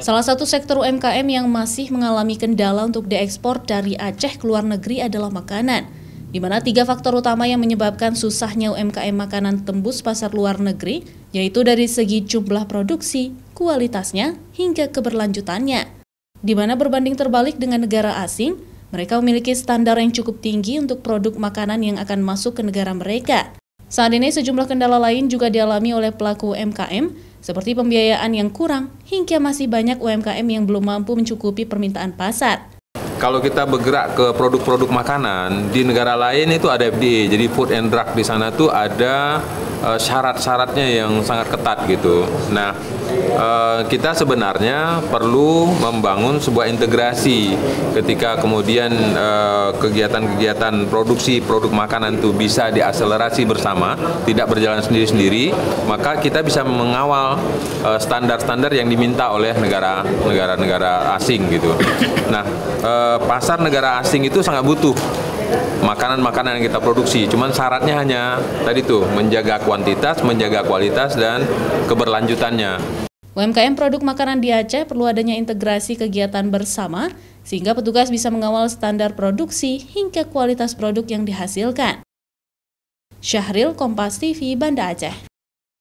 Salah satu sektor UMKM yang masih mengalami kendala untuk diekspor dari Aceh ke luar negeri adalah makanan, di mana 3 faktor utama yang menyebabkan susahnya UMKM makanan tembus pasar luar negeri, yaitu dari segi jumlah produksi, kualitasnya, hingga keberlanjutannya. Di mana berbanding terbalik dengan negara asing, mereka memiliki standar yang cukup tinggi untuk produk makanan yang akan masuk ke negara mereka. Saat ini sejumlah kendala lain juga dialami oleh pelaku UMKM, seperti pembiayaan yang kurang, hingga masih banyak UMKM yang belum mampu mencukupi permintaan pasar. Kalau kita bergerak ke produk-produk makanan, di negara lain itu ada FDA, jadi Food and Drug di sana tuh ada syarat-syaratnya yang sangat ketat gitu. Nah, kita sebenarnya perlu membangun sebuah integrasi ketika kemudian kegiatan-kegiatan produksi produk makanan itu bisa diakselerasi bersama, tidak berjalan sendiri-sendiri, maka kita bisa mengawal standar-standar yang diminta oleh negara-negara asing gitu. Nah, pasar negara asing itu sangat butuh makanan-makanan yang kita produksi, cuman syaratnya hanya tadi tuh menjaga kuantitas, menjaga kualitas dan keberlanjutannya. UMKM produk makanan di Aceh perlu adanya integrasi kegiatan bersama sehingga petugas bisa mengawal standar produksi hingga kualitas produk yang dihasilkan. Syahril, Kompas TV, Banda Aceh.